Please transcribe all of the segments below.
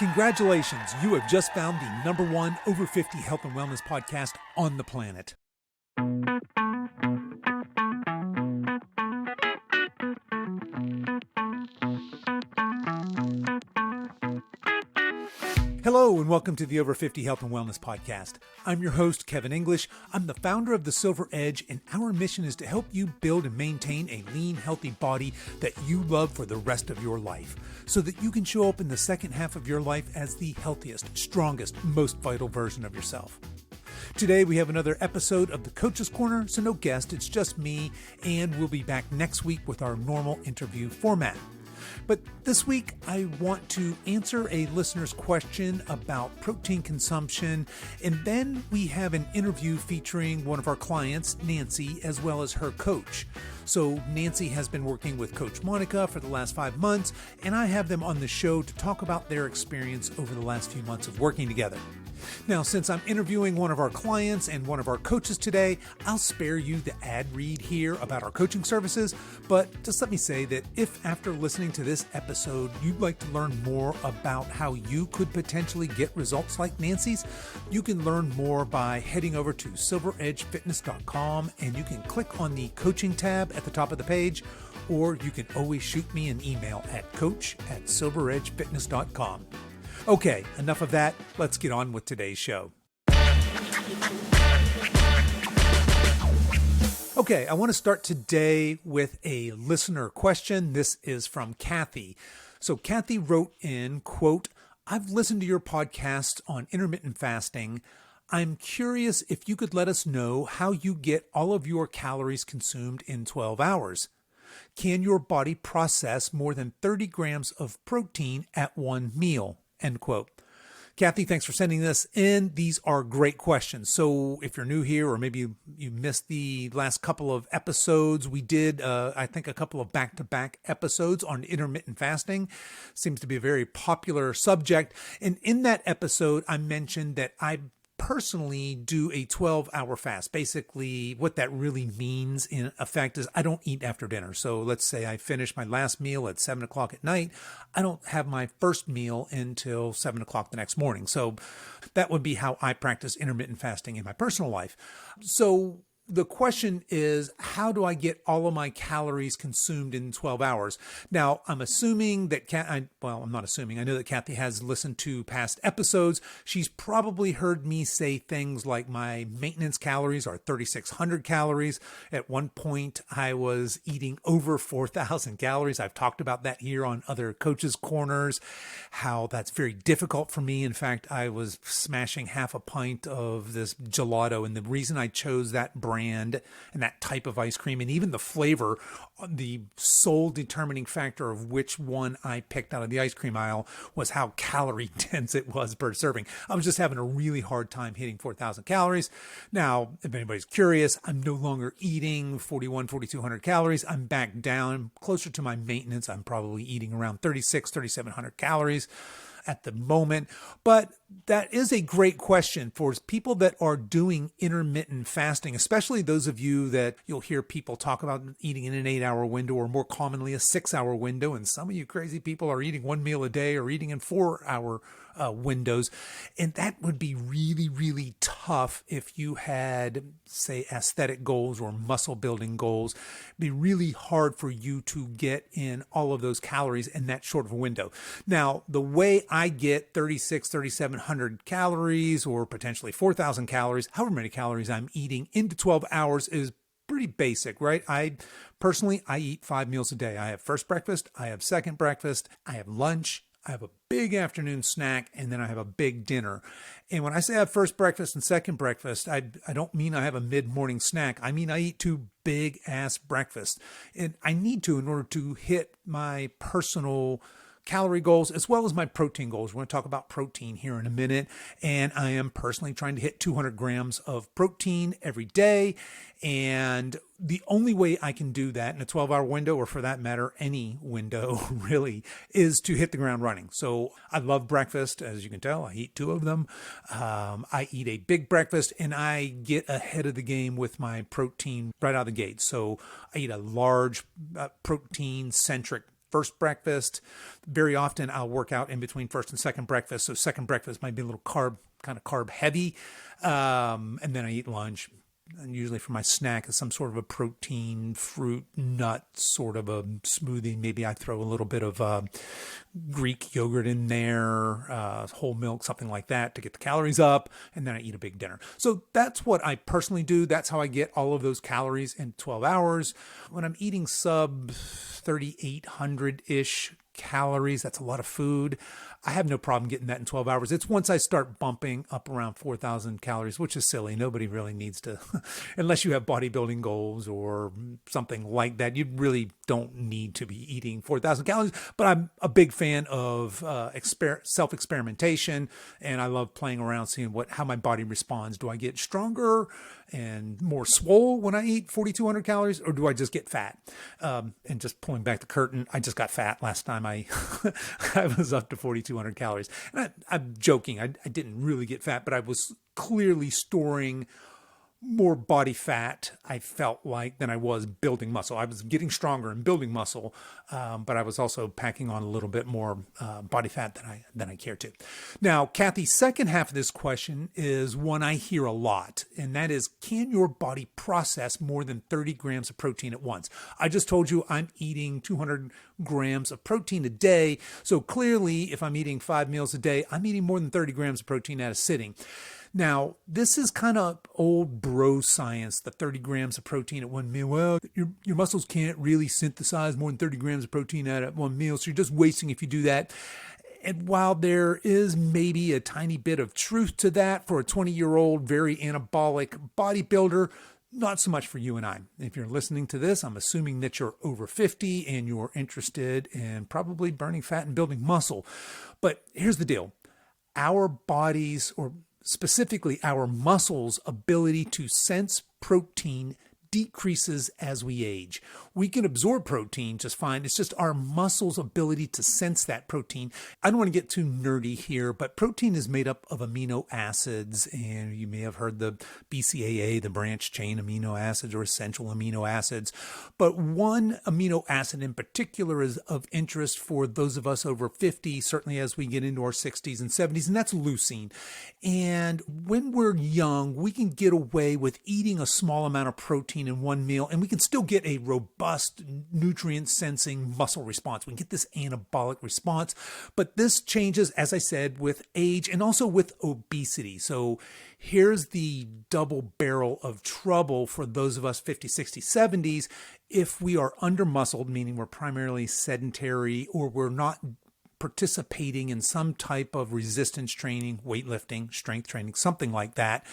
Congratulations, you have just found the #1 over 50 health and wellness podcast on the planet. Hello and welcome to the Over 50 Health and Wellness Podcast. I'm your host, Kevin English. I'm the founder of The Silver Edge, and our mission is to help you build and maintain a lean, healthy body that you love for the rest of your life, so that you can show up in the second half of your life as the healthiest, strongest, most vital version of yourself. Today we have another episode of the Coach's Corner, so no guest, it's just me, and we'll be back next week with our normal interview format. But this week, I want to answer a listener's question about protein consumption, and then we have an interview featuring one of our clients, Nancy, as well as her coach. So Nancy has been working with Coach Monica for the last 5 months, and I have them on the show to talk about their experience over the last few months of working together. Now, since I'm interviewing one of our clients and one of our coaches today, I'll spare you the ad read here about our coaching services, but just let me say that if after listening to this episode, you'd like to learn more about how you could potentially get results like Nancy's, you can learn more by heading over to silveredgefitness.com, and you can click on the coaching tab at the top of the page, or you can always shoot me an email at coach@silveredgefitness.com. Okay, enough of that. Let's get on with today's show. Okay, I want to start today with a listener question. This is from Kathy. So Kathy wrote in, quote, "I've listened to your podcast on intermittent fasting. I'm curious if you could let us know how you get all of your calories consumed in 12 hours. Can your body process more than 30 grams of protein at one meal?" End quote. Kathy, thanks for sending this in. These are great questions. So if you're new here, or maybe you missed the last couple of episodes, we did, I think, a couple of back-to-back episodes on intermittent fasting. Seems to be a very popular subject. And in that episode, I mentioned that I personally do a 12-hour fast. Basically, what that really means in effect is I don't eat after dinner. So let's say I finish my last meal at 7 o'clock at night. I don't have my first meal until 7 o'clock the next morning. So that would be how I practice intermittent fasting in my personal life. So the question is, how do I get all of my calories consumed in 12 hours? Now, I'm assuming that I'm not assuming. I know that Kathy has listened to past episodes. She's probably heard me say things like my maintenance calories are 3,600 calories. At one point, I was eating over 4,000 calories. I've talked about that here on other Coaches' Corners, how that's very difficult for me. In fact, I was smashing half a pint of this gelato, and the reason I chose that brand and that type of ice cream, and even the flavor, the sole determining factor of which one I picked out of the ice cream aisle was how calorie dense it was per serving. I was just having a really hard time hitting 4,000 calories. Now, if anybody's curious, I'm no longer eating 4,200 calories. I'm back down closer to my maintenance. I'm probably eating around 3,700 calories at the moment. But that is a great question for people that are doing intermittent fasting, especially those of you that you'll hear people talk about eating in an 8-hour window, or more commonly a 6-hour window. And some of you crazy people are eating one meal a day or eating in 4-hour windows. And that would be really, really tough if you had, say, aesthetic goals or muscle building goals. It'd be really hard for you to get in all of those calories in that short of a window. Now, the way I get 3,700 calories, or potentially 4,000 calories, however many calories I'm eating, into 12 hours is pretty basic, right? I eat 5 meals a day. I have first breakfast, I have second breakfast, I have lunch, I have a big afternoon snack, and then I have a big dinner. And when I say I have first breakfast and second breakfast, I don't mean I have a mid-morning snack. I mean I eat 2 big-ass breakfasts. And I need to in order to hit my personal calorie goals as well as my protein goals. We're going to talk about protein here in a minute. And I am personally trying to hit 200 grams of protein every day. And the only way I can do that in a 12-hour window, or for that matter, any window really, is to hit the ground running. So I love breakfast. As you can tell, I eat 2 of them. I eat a big breakfast, and I get ahead of the game with my protein right out of the gate. So I eat a large protein-centric first breakfast. Very often I'll work out in between first and second breakfast. So second breakfast might be a little kind of carb heavy. And then I eat lunch. And usually for my snack is some sort of a protein, fruit, nut, sort of a smoothie. Maybe I throw a little bit of Greek yogurt in there, whole milk, something like that to get the calories up. And then I eat a big dinner. So that's what I personally do. That's how I get all of those calories in 12 hours. When I'm eating sub 3,800-ish calories, that's a lot of food. I have no problem getting that in 12 hours. It's once I start bumping up around 4,000 calories, which is silly. Nobody really needs to, unless you have bodybuilding goals or something like that. You really don't need to be eating 4,000 calories. But I'm a big fan of self-experimentation, and I love playing around, seeing how my body responds. Do I get stronger and more swole when I eat 4,200 calories, or do I just get fat? And just pulling back the curtain, I just got fat last time I was up to 4,200 calories. And I'm joking. I didn't really get fat, but I was clearly storing more body fat, I felt like, than I was building muscle. I was getting stronger and building muscle, but I was also packing on a little bit more body fat than I care to. Now, Kathy's second half of this question is one I hear a lot, and that is, can your body process more than 30 grams of protein at once? I just told you I'm eating 200 grams of protein a day, so clearly if I'm eating 5 meals a day, I'm eating more than 30 grams of protein at a sitting. Now, this is kind of old bro science, the 30 grams of protein at one meal. Well, your muscles can't really synthesize more than 30 grams of protein at one meal, so you're just wasting if you do that. And while there is maybe a tiny bit of truth to that for a 20-year-old, very anabolic bodybuilder, not so much for you and I. If you're listening to this, I'm assuming that you're over 50 and you're interested in probably burning fat and building muscle. But here's the deal. Our bodies, or specifically our muscles' ability to sense protein decreases as we age. We can absorb protein just fine. It's just our muscles' ability to sense that protein. I don't want to get too nerdy here, but protein is made up of amino acids, and you may have heard the BCAA, the branched chain amino acids or essential amino acids. But one amino acid in particular is of interest for those of us over 50, certainly as we get into our 60s and 70s, and that's leucine. And when we're young, we can get away with eating a small amount of protein in one meal, and we can still get a robust nutrient sensing muscle response. We can get this anabolic response, but this changes, as I said, with age and also with obesity. So here's the double barrel of trouble for those of us 50, 60, 70s. If we are under-muscled, meaning we're primarily sedentary, or we're not participating in some type of resistance training, weightlifting, strength training, something like that,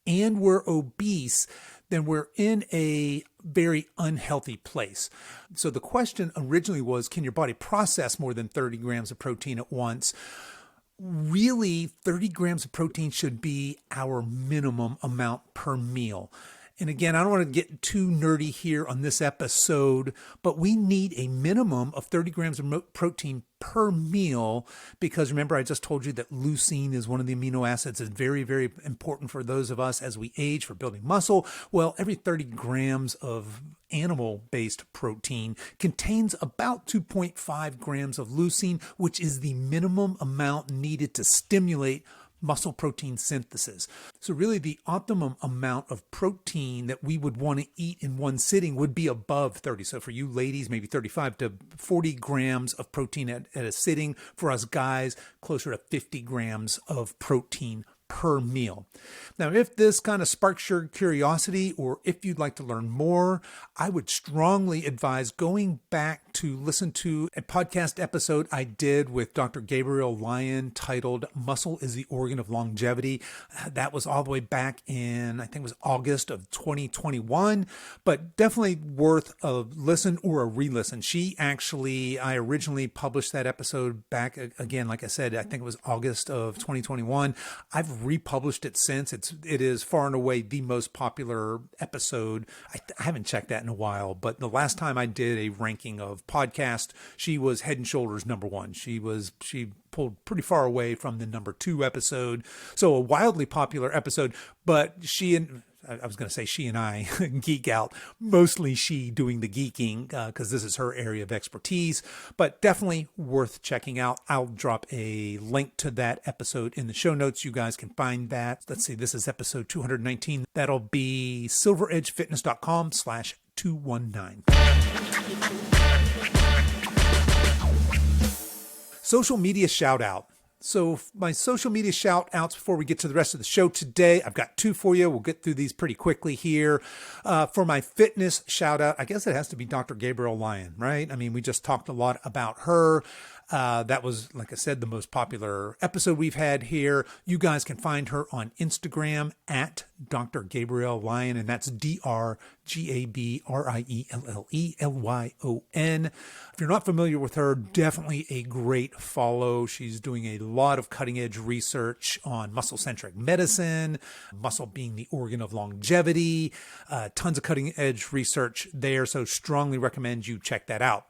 and we're obese, then we're in a very unhealthy place. So the question originally was, can your body process more than 30 grams of protein at once? Really, 30 grams of protein should be our minimum amount per meal. And again, I don't want to get too nerdy here on this episode, but we need a minimum of 30 grams of protein per meal, because remember, I just told you that leucine is one of the amino acids that's very, very important for those of us as we age, for building muscle. Well, every 30 grams of animal-based protein contains about 2.5 grams of leucine, which is the minimum amount needed to stimulate muscle protein synthesis. So really the optimum amount of protein that we would want to eat in one sitting would be above 30. So for you ladies, maybe 35 to 40 grams of protein at a sitting. For us guys, closer to 50 grams of protein per meal. Now, if this kind of sparks your curiosity, or if you'd like to learn more, I would strongly advise going back to listen to a podcast episode I did with Dr. Gabrielle Lyon titled Muscle is the Organ of Longevity. That was all the way back in, I think it was August of 2021, but definitely worth a listen or a re-listen. I originally published that episode back again, like I said, I think it was August of 2021. I've republished it since. It is far and away the most popular episode. I haven't checked that in a while, but the last time I did a ranking of podcast, she was head and shoulders number one. She pulled pretty far away from the number 2 episode. So a wildly popular episode, but I was going to say she and I geek out, mostly she doing the geeking because this is her area of expertise, but definitely worth checking out. I'll drop a link to that episode in the show notes. You guys can find that. Let's see, this is episode 219. That'll be silveredgefitness.com/219. Social media shout out. So my social media shout outs before we get to the rest of the show today, I've got two for you. We'll get through these pretty quickly here. For my fitness shout out, I guess it has to be Dr. Gabrielle Lyon, right? I mean, we just talked a lot about her. That was, like I said, the most popular episode we've had here. You guys can find her on Instagram at Dr. Gabrielle Lyon, and that's DrGabriellelLyon. If you're not familiar with her, definitely a great follow. She's doing a lot of cutting edge research on muscle-centric medicine, muscle being the organ of longevity, tons of cutting edge research there. So strongly recommend you check that out.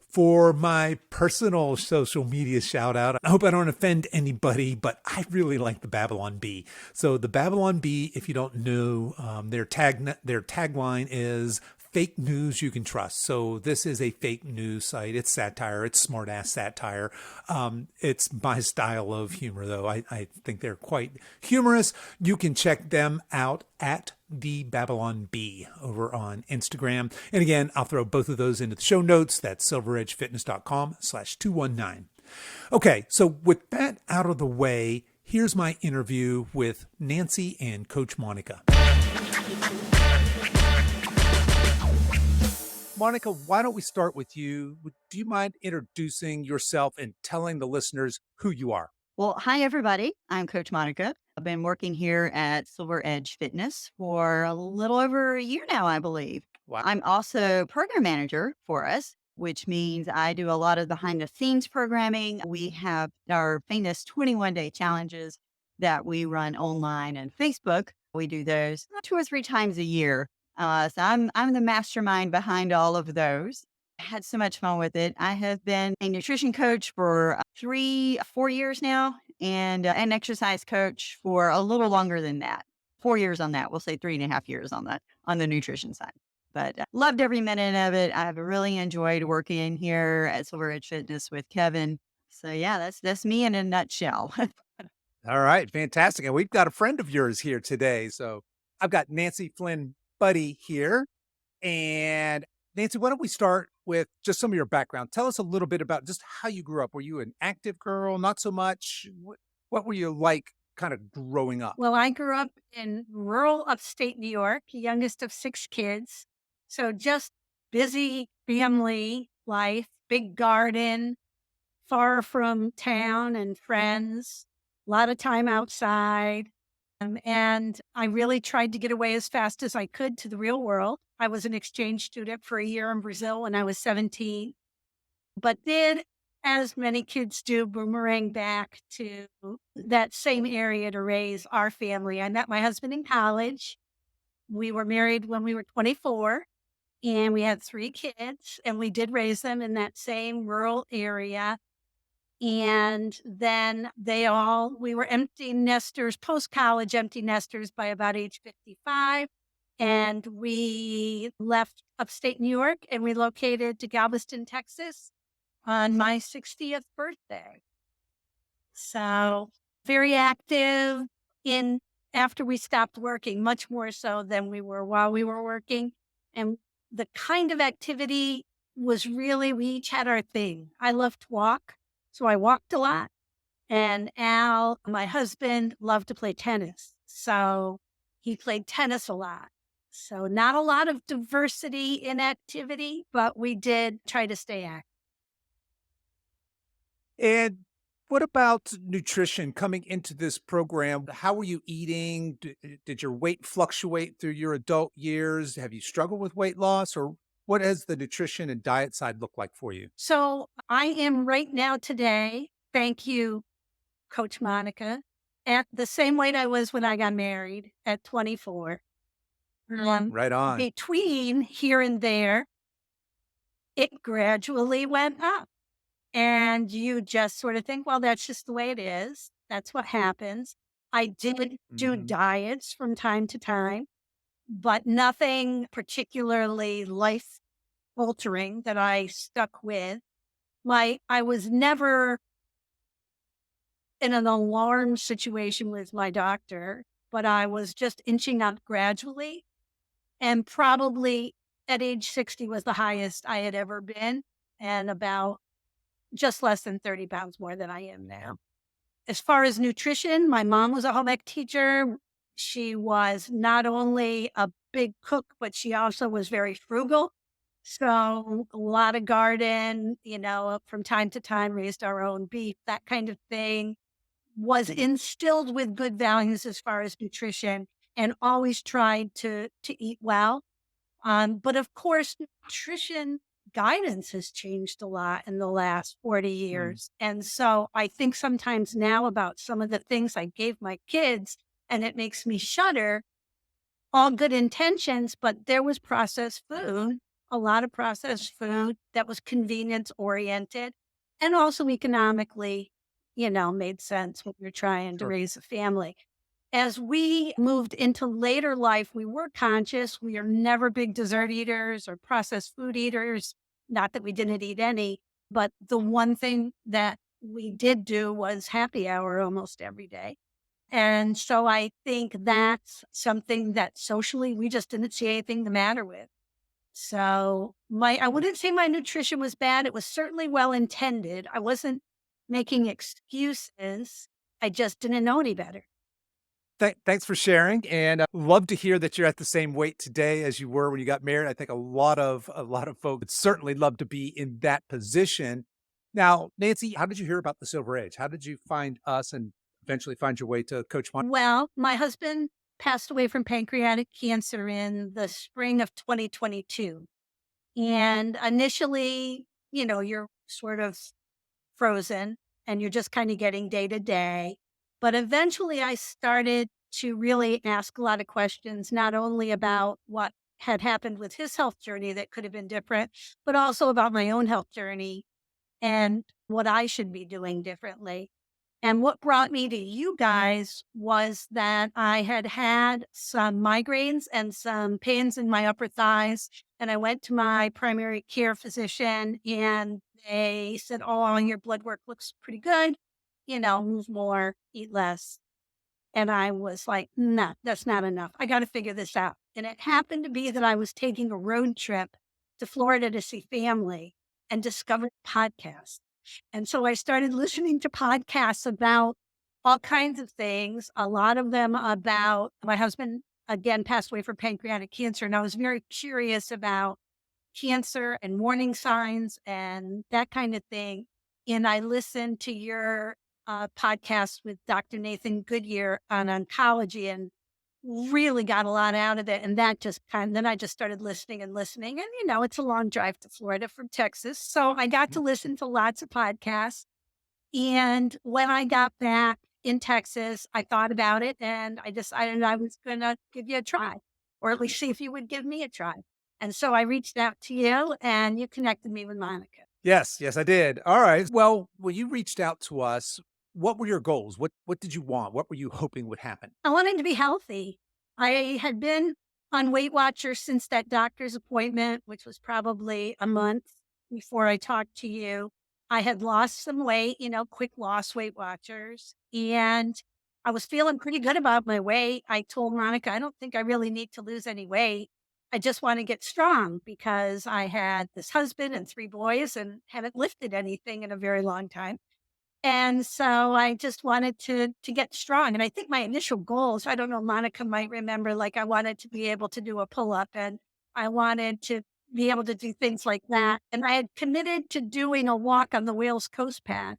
For my personal social media shout out, I hope I don't offend anybody, but I really like the Babylon Bee. So the Babylon Bee, if you don't know, their tagline is fake news you can trust. So this is a fake news site. It's satire. It's smart ass satire. It's my style of humor, though. I think they're quite humorous. You can check them out at the Babylon Bee over on Instagram. And again, I'll throw both of those into the show notes. That's silveredgefitness.com/219. Okay, so with that out of the way, here's my interview with Nancy and Coach Monica. Monica, why don't we start with you? Do you mind introducing yourself and telling the listeners who you are? Well, hi, everybody. I'm Coach Monica. I've been working here at Silver Edge Fitness for a little over a year now, I believe. Wow. I'm also program manager for us, which means I do a lot of behind the scenes programming. We have our famous 21-day challenges that we run online and Facebook. We do those 2 or 3 times a year. So I'm the mastermind behind all of those. I had so much fun with it. I have been a nutrition coach for 4 years now, and an exercise coach for a little longer than that. 4 years on that. We'll say 3.5 years on that, on the nutrition side. But loved every minute of it. I've really enjoyed working here at Silver Edge Fitness with Kevin. So yeah, that's me in a nutshell. All right, fantastic. And we've got a friend of yours here today. So I've got Nancy Flynn Buddy here. And Nancy, why don't we start with just some of your background? Tell us a little bit about just how you grew up. Were you an active girl? Not so much? What were you like kind of growing up? Well, I grew up in rural upstate New York, youngest of 6 kids. So just busy family life, big garden, far from town and friends, a lot of time outside. And I really tried to get away as fast as I could to the real world. I was an exchange student for a year in Brazil when I was 17, but did, as many kids do, boomerang back to that same area to raise our family. I met my husband in college. We were married when we were 24, and we had 3 kids, and we did raise them in that same rural area. And then we were empty nesters, post-college empty nesters by about age 55. And we left upstate New York and relocated to Galveston, Texas on my 60th birthday. So very active after we stopped working, much more so than we were while we were working. And the kind of activity was really, we each had our thing. I loved to walk, so I walked a lot. And Al, my husband, loved to play tennis. So he played tennis a lot. So not a lot of diversity in activity, but we did try to stay active. And what about nutrition coming into this program? How were you eating? Did your weight fluctuate through your adult years? Have you struggled with weight loss, or what has the nutrition and diet side look like for you? So I am right now today, thank you, Coach Monica, at the same weight I was when I got married at 24. Right on. Between here and there, it gradually went up. And you just sort of think, well, that's just the way it is. That's what happens. I did do Hmm. diets from time to time, but nothing particularly life altering that I stuck with. I was never in an alarm situation with my doctor, but I was just inching up gradually. And probably at age 60 was the highest I had ever been, and about just less than 30 pounds more than I am now. As far as nutrition, my mom was a home ec teacher. She was not only a big cook, but she also was very frugal. So a lot of garden, from time to time, raised our own beef, that kind of thing. Was instilled with good values as far as nutrition, and always tried to eat well. But of course, nutrition guidance has changed a lot in the last 40 Mm. years. And so I think sometimes now about some of the things I gave my kids, and it makes me shudder. All good intentions, but there was processed food, a lot of processed food that was convenience oriented and also economically, made sense when you're trying to Sure. raise a family. As we moved into later life, we were conscious. We are never big dessert eaters or processed food eaters. Not that we didn't eat any, but the one thing that we did do was happy hour almost every day. And so I think that's something that socially we just didn't see anything the matter with. So I wouldn't say my nutrition was bad. It was certainly well intended. I wasn't making excuses. I just didn't know any better. Thanks for sharing, and love to hear that you're at the same weight today as you were when you got married. I think a lot of folks would certainly love to be in that position. Now, Nancy, how did you hear about the Silver Age? How did you find us and eventually find your way to Coach Mike? Well, my husband passed away from pancreatic cancer in the spring of 2022. And initially, you're sort of frozen and you're just kind of getting day to day. But eventually I started to really ask a lot of questions, not only about what had happened with his health journey that could have been different, but also about my own health journey and what I should be doing differently. And what brought me to you guys was that I had had some migraines and some pains in my upper thighs. And I went to my primary care physician and they said, "Oh, your blood work looks pretty good. Move more, eat less." And I was like, "No, that's not enough. I got to figure this out." And it happened to be that I was taking a road trip to Florida to see family and discovered podcasts. And so I started listening to podcasts about all kinds of things, a lot of them about my husband, again, passed away from pancreatic cancer. And I was very curious about cancer and warning signs and that kind of thing. And I listened to your podcast with Dr. Nathan Goodyear on oncology and really got a lot out of it. And that then I just started listening and listening. And, it's a long drive to Florida from Texas. So I got to listen to lots of podcasts. And when I got back in Texas, I thought about it and I decided I was going to give you a try, or at least see if you would give me a try. And so I reached out to you and you connected me with Monica. Yes, yes, I did. All right. Well, when you reached out to us, what were your goals? What did you want? What were you hoping would happen? I wanted to be healthy. I had been on Weight Watchers since that doctor's appointment, which was probably a month before I talked to you. I had lost some weight, quick loss Weight Watchers, and I was feeling pretty good about my weight. I told Monica, I don't think I really need to lose any weight. I just want to get strong because I had this husband and 3 boys and haven't lifted anything in a very long time. And so I just wanted to get strong. And I think my initial goals, I don't know, Monica might remember, like I wanted to be able to do a pull-up and I wanted to be able to do things like that. And I had committed to doing a walk on the Wales Coast Path.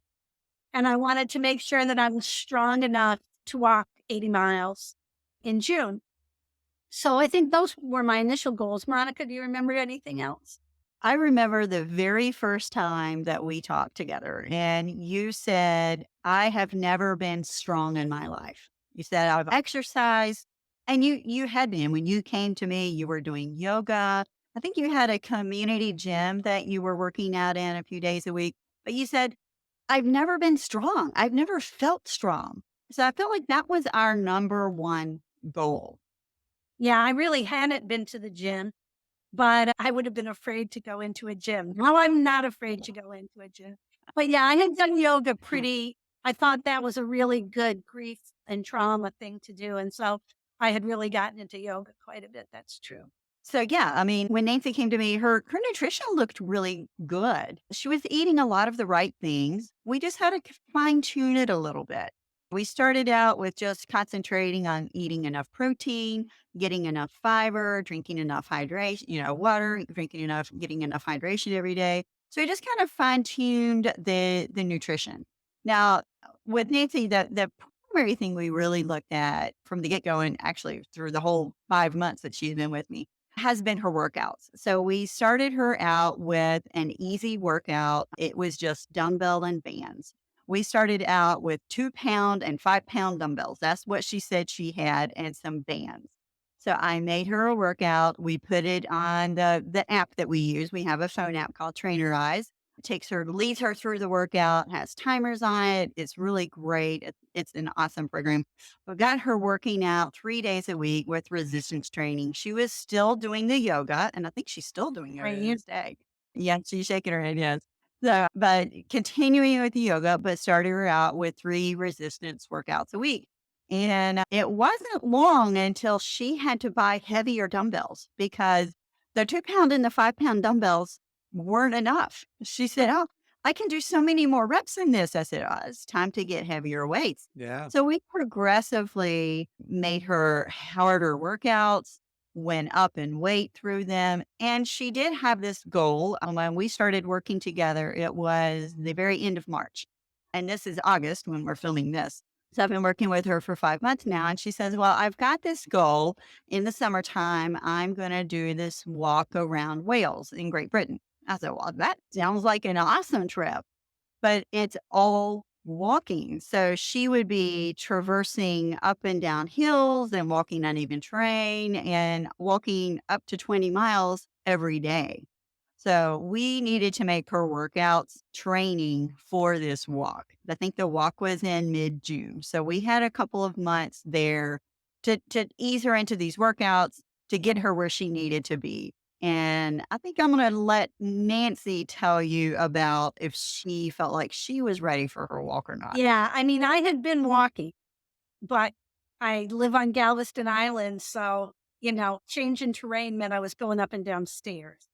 And I wanted to make sure that I was strong enough to walk 80 miles in June. So I think those were my initial goals. Monica, do you remember anything else? I remember the very first time that we talked together, and you said, I have never been strong in my life. You said, I've exercised, and you had been. When you came to me, you were doing yoga. I think you had a community gym that you were working out in a few days a week. But you said, I've never been strong. I've never felt strong. So I feel like that was our number one goal. Yeah, I really hadn't been to the gym, but I would have been afraid to go into a gym. Now I'm not afraid to go into a gym. But yeah, I had done yoga I thought that was a really good grief and trauma thing to do. And so I had really gotten into yoga quite a bit. That's true. So yeah, I mean, when Nancy came to me, her nutrition looked really good. She was eating a lot of the right things. We just had to fine tune it a little bit. We started out with just concentrating on eating enough protein, getting enough fiber, drinking enough hydration, water, drinking enough, getting enough hydration every day. So we just kind of fine tuned the nutrition. Now with Nancy, the primary thing we really looked at from the get go, and actually through the whole 5 months that she's been with me, has been her workouts. So we started her out with an easy workout. It was just dumbbell and bands. We started out with 2 pound and 5 pound dumbbells. That's what she said she had, and some bands. So I made her a workout. We put it on the app that we use. We have a phone app called Trainer Eyes. It takes her, leads her through the workout, has timers on it. It's really great. It's an awesome program. We got her working out 3 days a week with resistance training. She was still doing the yoga, and I think she's still doing yoga to Right. this day. Yeah, she's shaking her head, yes. So, but continuing with the yoga, but started her out with 3 resistance workouts a week. And it wasn't long until she had to buy heavier dumbbells because the 2 pound and the 5 pound dumbbells weren't enough. She said, "Oh, I can do so many more reps in this." I said, "Oh, it's time to get heavier weights." Yeah. So we progressively made her harder workouts, went up in weight through them. And she did have this goal. When we started working together, it was the very end of March. And this is August when we're filming this. So I've been working with her for 5 months now. And she says, "Well, I've got this goal in the summertime. I'm going to do this walk around Wales in Great Britain." I said, "Well, that sounds like an awesome trip." But it's all walking. So she would be traversing up and down hills and walking uneven terrain and walking up to 20 miles every day. So we needed to make her workouts training for this walk. I think the walk was in mid-June. So we had a couple of months there to ease her into these workouts, to get her where she needed to be. And I think I'm going to let Nancy tell you about if she felt like she was ready for her walk or not. Yeah. I mean, I had been walking, but I live on Galveston Island. So, changing terrain meant I was going up and down stairs.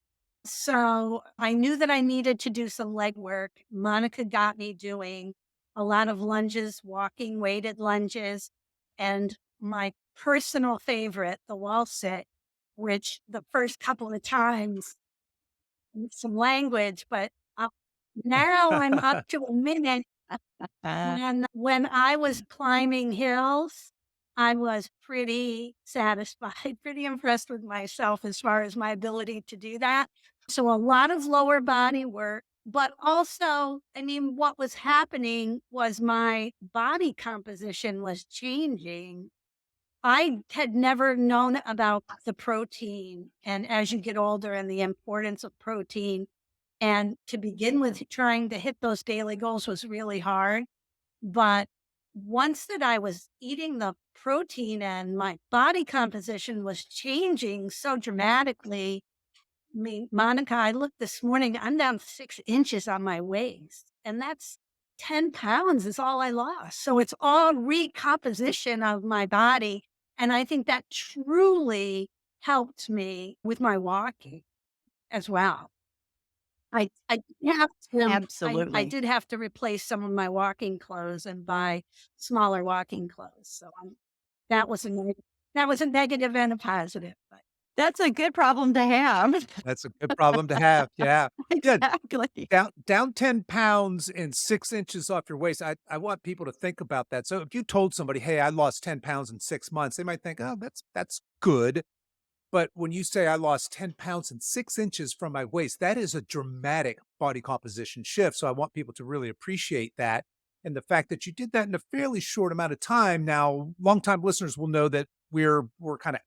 So I knew that I needed to do some leg work. Monica got me doing a lot of lunges, walking weighted lunges, and my personal favorite, the wall sit, which the first couple of times, some language, but now I'm up to a minute. Uh, And when I was climbing hills, I was pretty satisfied, pretty impressed with myself as far as my ability to do that. So a lot of lower body work, but also, I mean, what was happening was my body composition was changing. I had never known about the protein, and as you get older, and the importance of protein. And to begin with, trying to hit those daily goals was really hard. But once that I was eating the protein and my body composition was changing so dramatically, I mean, Monica, I looked this morning, I'm down 6 inches on my waist, and that's 10 pounds is all I lost. So it's all recomposition of my body. And I think that truly helped me with my walking as well. I have to, I Absolutely. did have to replace some of my walking clothes and buy smaller walking clothes. So that was that was a negative and a positive. But That's a good problem to have. That's a good problem to have. Yeah. Yeah. Exactly. Down 10 pounds and 6 inches off your waist. I want people to think about that. So if you told somebody, "Hey, I lost 10 pounds in 6 months," they might think, "Oh, that's good." But when you say I lost 10 pounds and 6 inches from my waist, that is a dramatic body composition shift. So I want people to really appreciate that. And the fact that you did that in a fairly short amount of time. Now, longtime listeners will know that we're kind of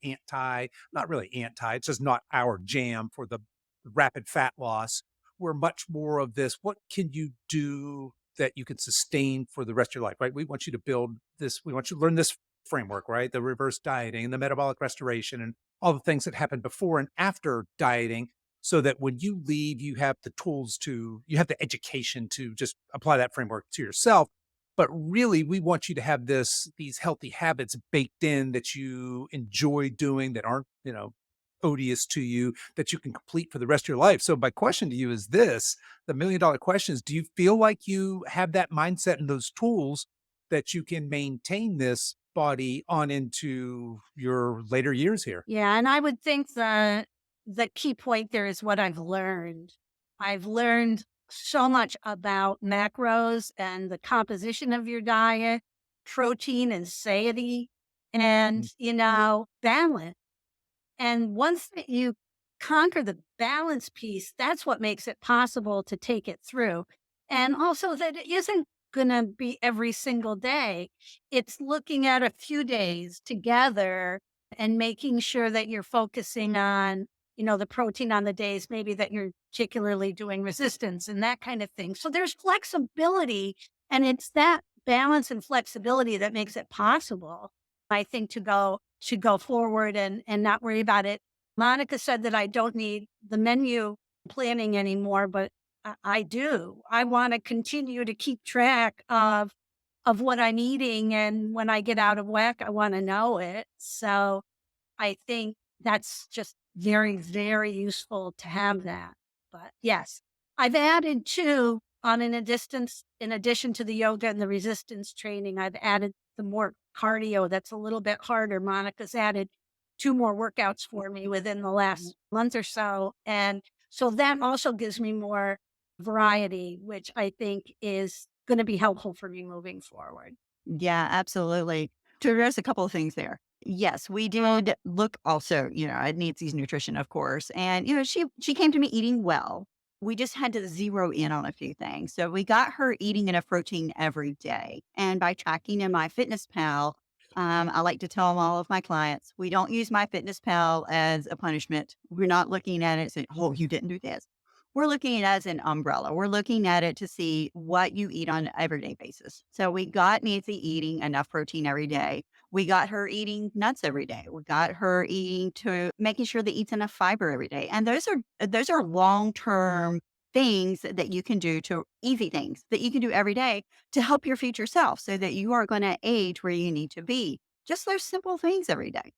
not really anti, it's just not our jam for the rapid fat loss. We're much more of this. What can you do that you can sustain for the rest of your life, right? We want you to build this, we want you to learn this framework, right? The reverse dieting and the metabolic restoration and all the things that happen before and after dieting, so that when you leave, you have the tools to, you have the education to just apply that framework to yourself. But really, we want you to have these healthy habits baked in that you enjoy doing, that aren't, odious to you, that you can complete for the rest of your life. So my question to you is this, the $1 million question is, do you feel like you have that mindset and those tools that you can maintain this body on into your later years here? Yeah, and I would think the key point there is what I've learned. I've learned so much about macros and the composition of your diet, protein and satiety, and balance. And once that you conquer the balance piece, that's what makes it possible to take it through. And also that it isn't going to be every single day. It's looking at a few days together and making sure that you're focusing on, the protein on the days maybe that you're particularly doing resistance and that kind of thing. So there's flexibility, and it's that balance and flexibility that makes it possible, I think, to go forward and not worry about it. Monica said that I don't need the menu planning anymore, but I do. I want to continue to keep track of what I'm eating, and when I get out of whack, I want to know it. So I think that's just very, very useful to have that. But yes, I've added too, in addition to the yoga and the resistance training, I've added the more cardio that's a little bit harder. Monica's added 2 more workouts for me within the last month or so. And so that also gives me more variety, which I think is going to be helpful for me moving forward. Yeah, absolutely. To address a couple of things there. Yes, we did look also, at Nancy's nutrition, of course. And, she came to me eating well. We just had to zero in on a few things. So we got her eating enough protein every day. And by tracking in my Fitness Pal, I like to tell all of my clients, we don't use my Fitness Pal as a punishment. We're not looking at it and saying, oh, you didn't do this. We're looking at it as an umbrella. We're looking at it to see what you eat on an everyday basis. So we got Nancy eating enough protein every day. We got her eating nuts every day. We got her eating to making sure that eats enough fiber every day. And those are long-term things that you can do, to easy things that you can do every day to help your future self, so that you are going to age where you need to be. Just those simple things every day.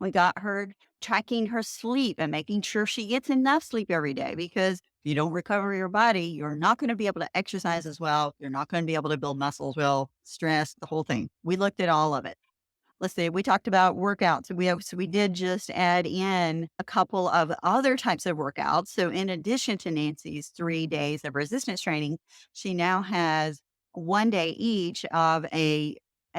We got her tracking her sleep and making sure she gets enough sleep every day, because if you don't recover your body, you're not going to be able to exercise as well. You're not going to be able to build muscles well, stress, the whole thing. We looked at all of it. Let's see, we talked about workouts. So we did just add in a couple of other types of workouts. So in addition to Nancy's 3 days of resistance training, she now has 1 day each of a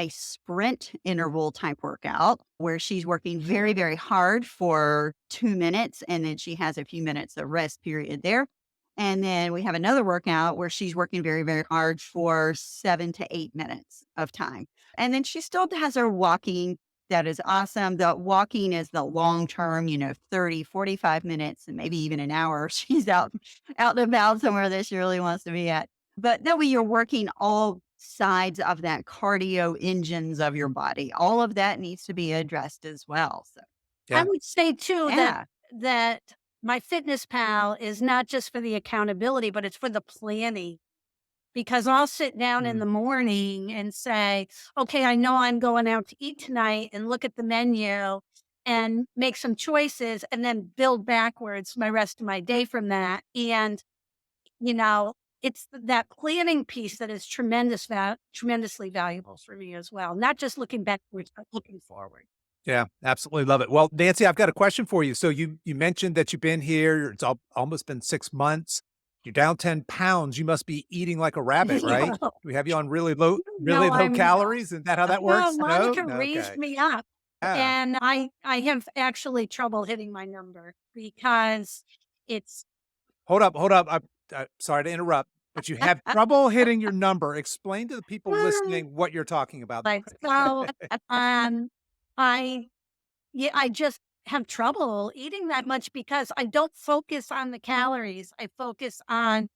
sprint interval type workout, where she's working very, very hard for 2 minutes, and then she has a few minutes of rest period there. And then we have another workout where she's working very, very hard for 7 to 8 minutes of time. And then she still has her walking. That is awesome. The walking is the long term, 30, 45 minutes, and maybe even an hour. She's out and about somewhere that she really wants to be at. But that way you're working all sides of that cardio engines of your body. All of that needs to be addressed as well. So, I Yeah. would say too yeah. that my Fitness Pal is not just for the accountability, but it's for the planning. Because I'll sit down in Mm. the morning and say, okay, I know I'm going out to eat tonight, and look at the menu and make some choices, and then build backwards my rest of my day from that. And, you know, it's that planning piece that is tremendously valuable for me as well. Not just looking backwards, but looking forward. Yeah, absolutely love it. Well, Nancy, I've got a question for you. So you mentioned that you've been here. It's almost been 6 months. You're down 10 pounds. You must be eating like a rabbit, right? No, Do we have you on really no, low I'm not. calories? Is that how that No, works? No? Monica No, raised okay. me up, Yeah. and I have actually trouble hitting my number because it's Hold up. I'm sorry to interrupt, but you have trouble hitting your number. Explain to the people listening what you're talking about. like, so, um, I yeah, I just have trouble eating that much because I don't focus on the calories. I focus on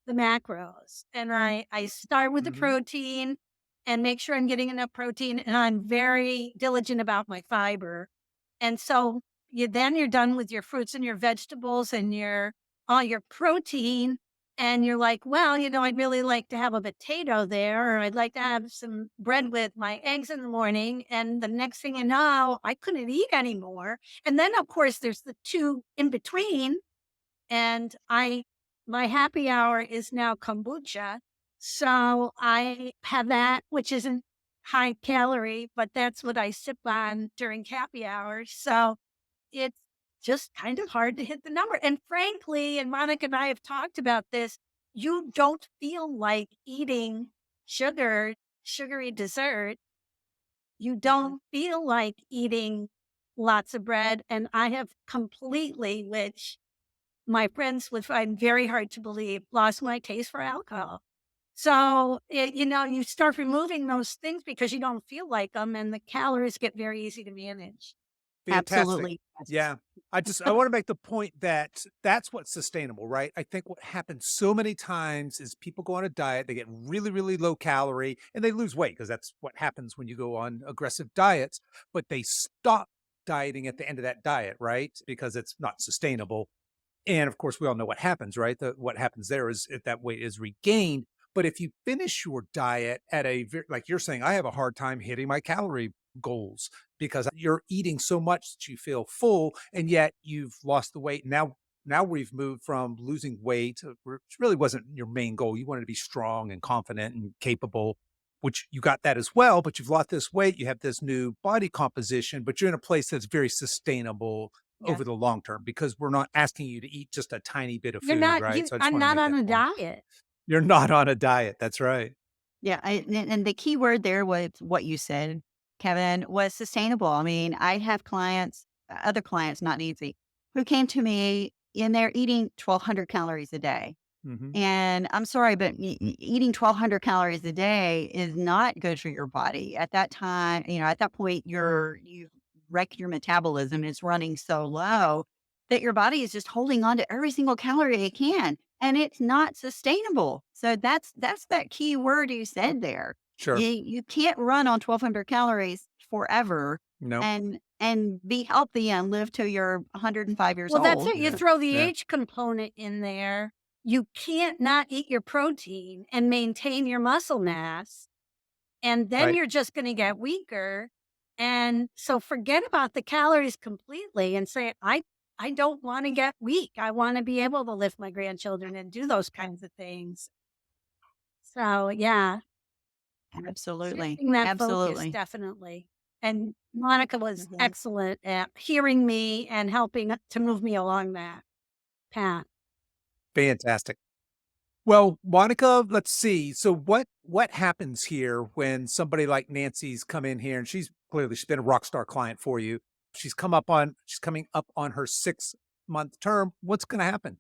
the macros. And I start with the Hmm. protein and make sure I'm getting enough protein. And I'm very diligent about my fiber. And so you're done with your fruits and your vegetables and all your protein. And you're like, well, I'd really like to have a potato there, or I'd like to have some bread with my eggs in the morning. And the next thing you know, I couldn't eat anymore. And then, of course, there's the two in between. And my happy hour is now kombucha. So I have that, which isn't high calorie, but that's what I sip on during happy hours. So it's just kind of hard to hit the number. And frankly, and Monica and I have talked about this, you don't feel like eating sugary dessert. You don't feel like eating lots of bread. And I have completely, which my friends would find very hard to believe, lost my taste for alcohol. So, you start removing those things because you don't feel like them, and the calories get very easy to manage. Fantastic. Absolutely. Yes. Yeah. I want to make the point that that's what's sustainable, right? I think what happens so many times is people go on a diet, they get really, really low calorie and they lose weight because that's what happens when you go on aggressive diets, but they stop dieting at the end of that diet, right? Because it's not sustainable. And of course, we all know what happens, right? What happens there is if that weight is regained. But if you finish your diet at like you're saying, I have a hard time hitting my calorie goals because you're eating so much that you feel full and yet you've lost the weight. Now we've moved from losing weight, which really wasn't your main goal. You wanted to be strong and confident and capable, which you got that as well, but you've lost this weight. You have this new body composition, but you're in a place that's very sustainable Yeah. over the long term because we're not asking you to eat just a tiny bit of You're food, not, right? So I just I'm want to not make on that a point. diet. You're not on a diet. That's right. Yeah. And the key word there was what you said, Kevin, was sustainable. I mean, I have clients, other clients, not Nancy, who came to me and they're eating 1,200 calories a day. Hmm. And I'm sorry, but eating 1,200 calories a day is not good for your body. At that time, at that point, you've wrecked your metabolism. It's running so low that your body is just holding on to every single calorie it can, and it's not sustainable. So that's that key word you said there. Sure. You can't run on 1,200 calories forever No. and be healthy and live till you're 105 years Well, that's old. it. You Yeah. throw the Yeah. age component in there. You can't not eat your protein and maintain your muscle mass. And then Right. you're just going to get weaker. And so forget about the calories completely and say, I don't want to get weak. I want to be able to lift my grandchildren and do those kinds of things. So yeah, Absolutely. shifting that focus, Absolutely. definitely. And Monica was Mhm. excellent at hearing me and helping to move me along that path. Fantastic. Well, Monica, let's see. So what happens here when somebody like Nancy's come in here and she's been a rock star client for you. She's coming up on her 6-month term. What's going to happen?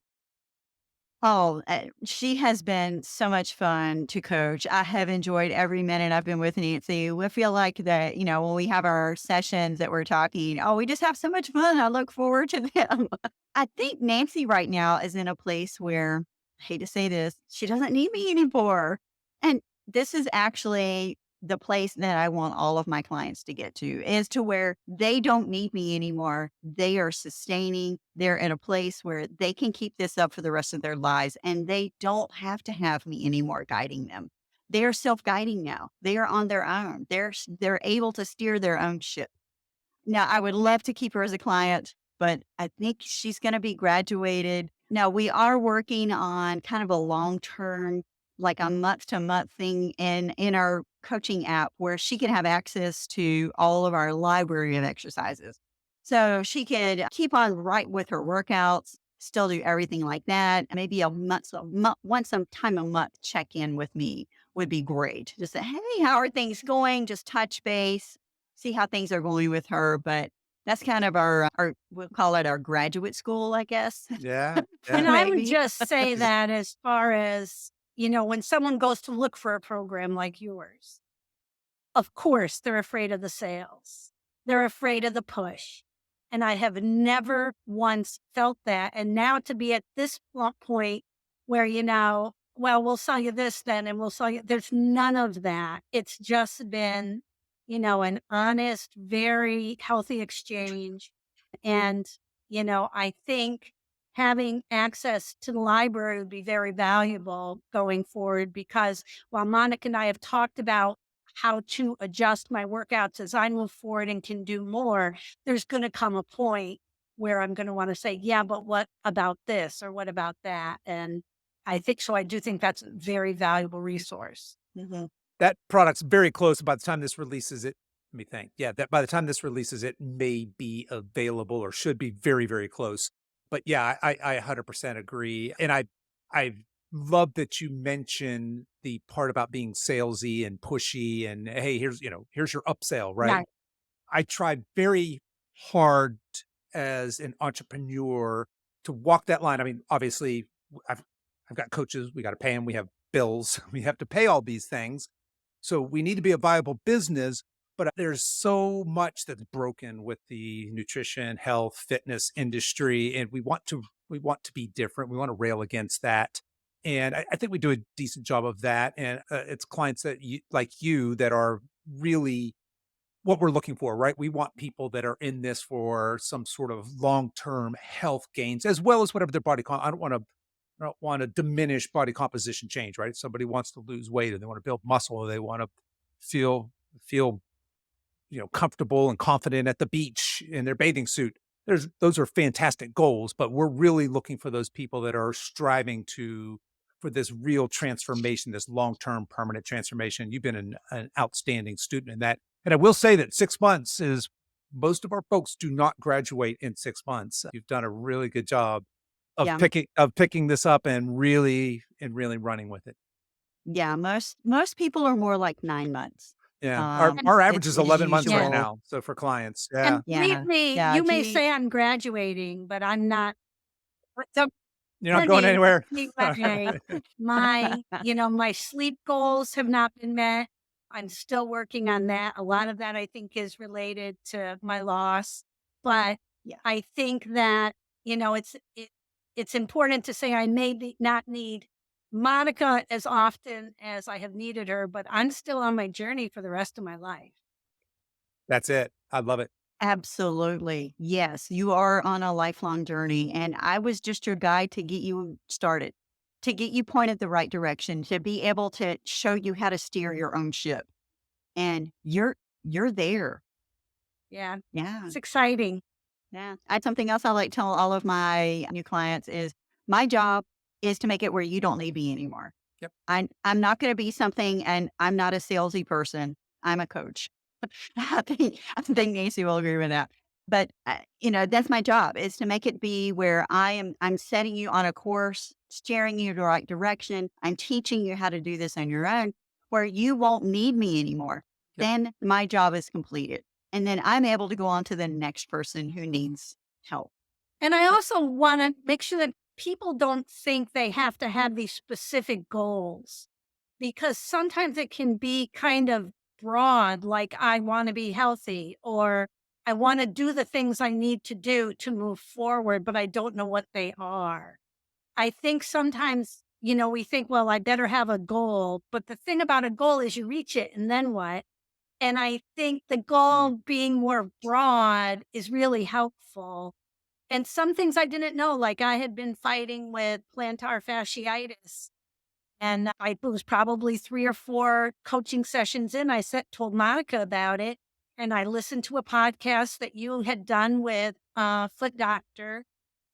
Oh, she has been so much fun to coach. I have enjoyed every minute I've been with Nancy. We feel like that, when we have our sessions that we're talking, oh, we just have so much fun. I look forward to them. I think Nancy right now is in a place where, I hate to say this, she doesn't need me anymore. And this is actually the place that I want all of my clients to get to is to where they don't need me anymore. They are sustaining. They're in a place where they can keep this up for the rest of their lives and they don't have to have me anymore guiding them. They are self-guiding now. They are on their own. They're able to steer their own ship. Now, I would love to keep her as a client, but I think she's going to be graduated. Now, we are working on kind of a long-term, like a month-to-month thing in our coaching app where she can have access to all of our library of exercises. So she could keep on right with her workouts, still do everything like that. Maybe once some time a month check in with me would be great. Just say, hey, how are things going? Just touch base, see how things are going with her. But that's kind of our we'll call it our graduate school, I guess, Yeah. And Yeah. I would maybe. just say that as far as, when someone goes to look for a program like yours, of course, they're afraid of the sales. They're afraid of the push. And I have never once felt that. And now to be at this point where, well, we'll sell you this then, and we'll sell you. There's none of that. It's just been, an honest, very healthy exchange. And, I think having access to the library would be very valuable going forward because while Monica and I have talked about how to adjust my workouts as I move forward and can do more, there's going to come a point where I'm going to want to say, yeah, but what about this or what about that? And I do think that's a very valuable resource. Mhm. That product's very close. By the time this releases it, let me think. Yeah, that by the time this releases, it may be available or should be very, very close. But yeah, I 100% agree. And I love that you mentioned the part about being salesy and pushy and hey, here's your upsell, right? Right. I try very hard as an entrepreneur to walk that line. I mean, obviously, I've got coaches, we got to pay them, we have bills, we have to pay all these things. So we need to be a viable business, but there's so much that's broken with the nutrition, health, fitness industry, and we want to be different. We want to rail against that. And I think we do a decent job of that. And it's clients that like you that are really what we're looking for, right? We want people that are in this for some sort of long-term health gains, as well as whatever their I don't want to diminish body composition change, right? If somebody wants to lose weight or they want to build muscle or they want to feel comfortable and confident at the beach in their bathing suit. Those are fantastic goals, but we're really looking for those people that are striving for this real transformation, this long-term permanent transformation. You've been an outstanding student in that. And I will say that 6 months is most of our folks do not graduate in 6 months. You've done a really good job of Yeah. picking this up and really running with it. Yeah. Most people are more like 9 months. Yeah. Our average is It is 11 months right Yeah. usual. now. So for clients, yeah. And believe Yeah. me, Yeah. you may say I'm graduating, but I'm not. So You're not for going me, anywhere. my sleep goals have not been met. I'm still working on that. A lot of that I think is related to my loss, but Yeah. I think that, it's important to say I may not need Monica as often as I have needed her, but I'm still on my journey for the rest of my life. That's it. I love it. Absolutely. Yes, you are on a lifelong journey. And I was just your guide to get you started, to get you pointed the right direction, to be able to show you how to steer your own ship. And you're there. Yeah, Yeah. it's exciting. Yeah. Something else I like to tell all of my new clients is my job is to make it where you don't need me anymore. Yep. I'm not going to be something, and I'm not a salesy person. I'm a coach. I think Nancy will agree with that. But that's my job, is to make it be where I'm setting you on a course, steering you the right direction. I'm teaching you how to do this on your own, where you won't need me anymore. Yep. Then my job is completed. And then I'm able to go on to the next person who needs help. And I also want to make sure that people don't think they have to have these specific goals because sometimes it can be kind of broad, like I want to be healthy or I want to do the things I need to do to move forward, but I don't know what they are. I think sometimes, we think, well, I better have a goal. But the thing about a goal is you reach it and then what? And I think the goal being more broad is really helpful. And some things I didn't know, like I had been fighting with plantar fasciitis. And I was probably 3 or 4 coaching sessions in. Told Monica about it. And I listened to a podcast that you had done with Foot Doctor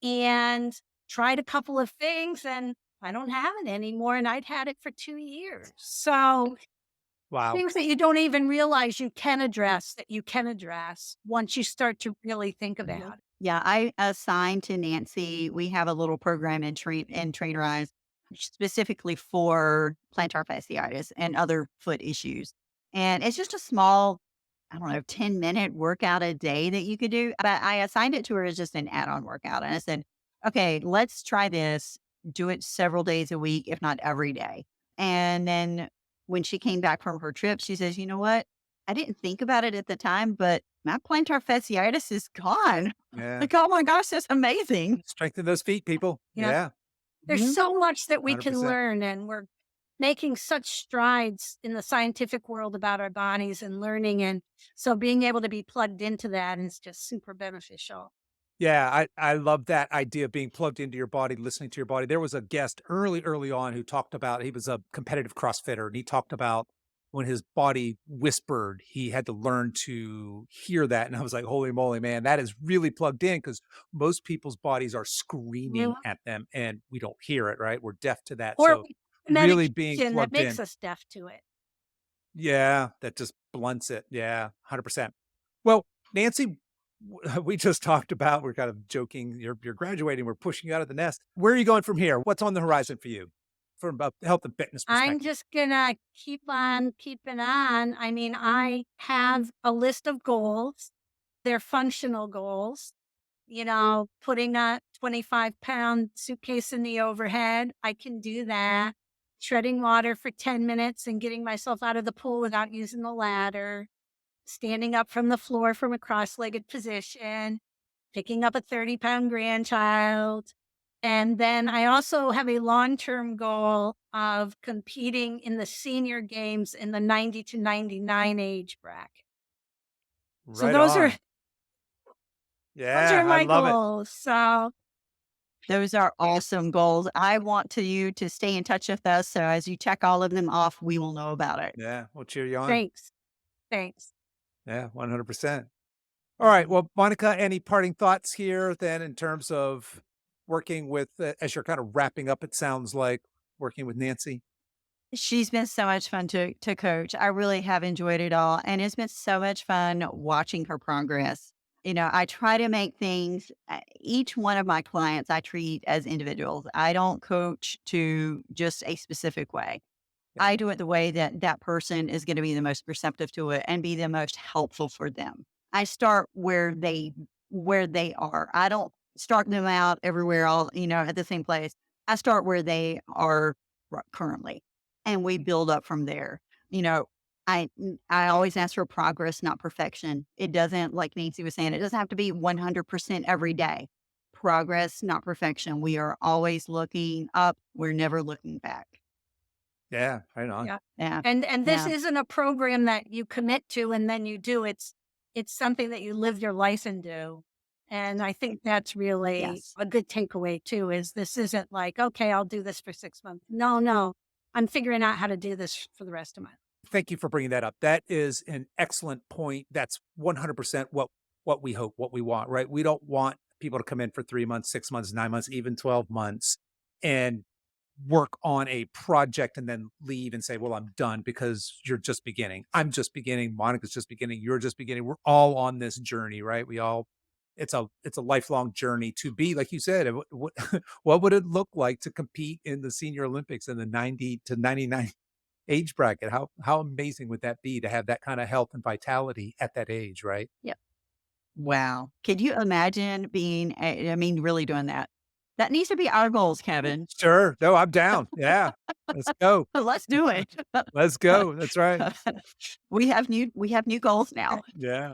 and tried a couple of things. And I don't have it anymore. And I'd had it for 2 years. So Wow. things that you don't even realize you can address once you start to really think about it. Yeah, I assigned to Nancy. We have a little program in Trainerize specifically for plantar fasciitis and other foot issues. And it's just a small, I don't know, 10-minute workout a day that you could do. But I assigned it to her as just an add-on workout. And I said, okay, let's try this. Do it several days a week, if not every day. And then when she came back from her trip, she says, you know what? I didn't think about it at the time, but my plantar fasciitis is gone. Yeah. Like, oh my gosh, that's amazing. Strengthen those feet, people. Yeah. Yeah. There's so much that we can 100%. learn, and we're making such strides in the scientific world about our bodies and learning. And so being able to be plugged into that is just super beneficial. Yeah, I love that idea of being plugged into your body, listening to your body. There was a guest early on who talked about, he was a competitive CrossFitter, and he talked about when his body whispered, he had to learn to hear that. And I was like, holy moly, man, that is really plugged in, because most people's bodies are Yeah. screaming at them and we don't hear it, right? We're deaf to that. Or So really being medication that plugged makes in. us deaf to it. Yeah, that just blunts it. Yeah, 100%. Well, Nancy, we just talked about, we're kind of joking, you're graduating, we're pushing you out of the nest. Where are you going from here? What's on the horizon for you from a health and fitness I'm perspective? just gonna keep on keeping on. I mean, I have a list of goals. They're functional goals. Putting a 25-pound suitcase in the overhead, I can do that. Treading water for 10 minutes and getting myself out of the pool without using the ladder. Standing up from the floor from a cross-legged position. Picking up a 30-pound grandchild. And then I also have a long-term goal of competing in the senior games in the 90 to 99 age bracket. So Right those are on. those are Yeah, I my love it. goals. So Those are awesome goals. I want you to stay in touch with us. So as you check all of them off, we will know about it. Yeah, we'll cheer you on. thanks. Thanks. Yeah, 100%. All right. Well, Monica, any parting thoughts here then in terms of working with, as you're kind of wrapping up, it sounds like working with Nancy? She's been so much fun to coach. I really have enjoyed it all. And it's been so much fun watching her progress. I try to make things, each one of my clients I treat as individuals. I don't coach to just a specific way. Yeah. I do it the way that that person is going to be the most receptive to it and be the most helpful for them. I start where they are. I don't start them out everywhere all, at the same place. I start where they are currently, and we build up from there. You know, I always ask for progress, not perfection. It doesn't, like Nancy was saying, it doesn't have to be 100% every day. Progress, not perfection. We are always looking up. We're never looking back. Yeah, right on. Yeah. Yeah. And this Yeah. isn't a program that you commit to and then you do. It's something that you live your life and do. And I think that's really Yes. a good takeaway too, is this isn't like, okay, I'll do this for 6 months. No, no. I'm figuring out how to do this for the rest of my life. Thank you for bringing that up. That is an excellent point. That's 100% what we hope, what we want, right? We don't want people to come in for 3 months, 6 months, 9 months, even 12 months and work on a project and then leave and say, well, I'm done, because you're just beginning. I'm just beginning. Monica's just beginning. You're just beginning. We're all on this journey, right? It's a lifelong journey to be, like you said, what would it look like to compete in the senior Olympics in the 90 to 99 age bracket? How amazing would that be to have that kind of health and vitality at that age, right? Yep. Wow. Could you imagine really doing that? That needs to be our goals, Kevin. Sure. No, I'm down. Yeah. Let's go. Let's do it. Let's go. That's right. We have new goals now. Yeah.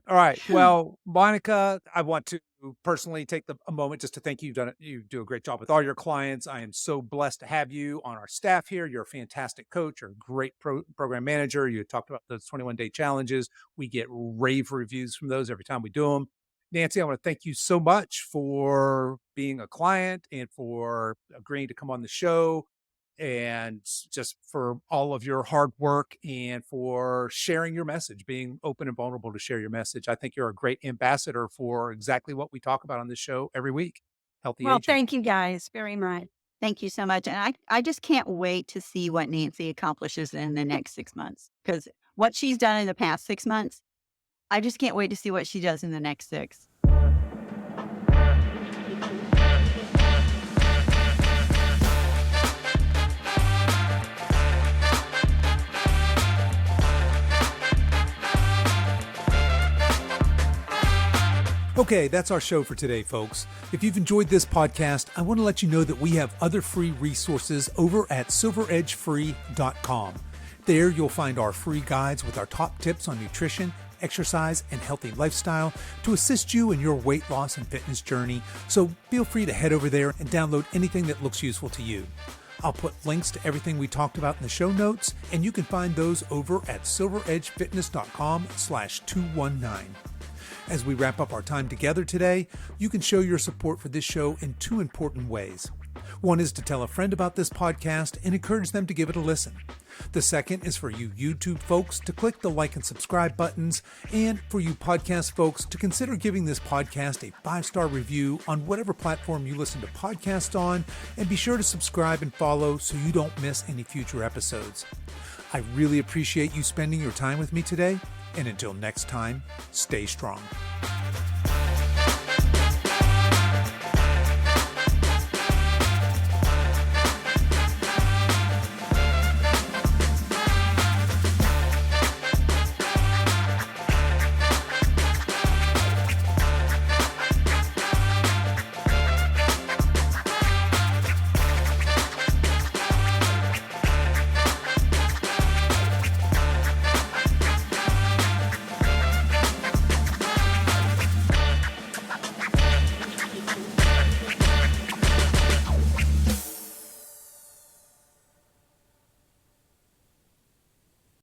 All right. Well, Monica, I want to personally take a moment just to thank you. You do a great job with all your clients. I am so blessed to have you on our staff here. You're a fantastic coach. You're a great program manager. You talked about those 21-day challenges. We get rave reviews from those every time we do them. Nancy, I want to thank you so much for being a client and for agreeing to come on the show, and just for all of your hard work and for sharing your message, being open and vulnerable to share your message. I think you're a great ambassador for exactly what we talk about on this show every week, healthy Well, aging. thank you guys very much. Thank you so much. And I just can't wait to see what Nancy accomplishes in the next 6 months, because what she's done in the past 6 months, I just can't wait to see what she does in the next 6. Okay, that's our show for today, folks. If you've enjoyed this podcast, I want to let you know that we have other free resources over at silveredgefree.com. There, you'll find our free guides with our top tips on nutrition, exercise, and healthy lifestyle to assist you in your weight loss and fitness journey, so feel free to head over there and download anything that looks useful to you. I'll put links to everything we talked about in the show notes, and you can find those over at silveredgefitness.com/219. As we wrap up our time together today, you can show your support for this show in two important ways. One is to tell a friend about this podcast and encourage them to give it a listen. The second is for you YouTube folks to click the like and subscribe buttons, and for you podcast folks to consider giving this podcast a 5-star review on whatever platform you listen to podcasts on, and be sure to subscribe and follow so you don't miss any future episodes. I really appreciate you spending your time with me today, and until next time, stay strong.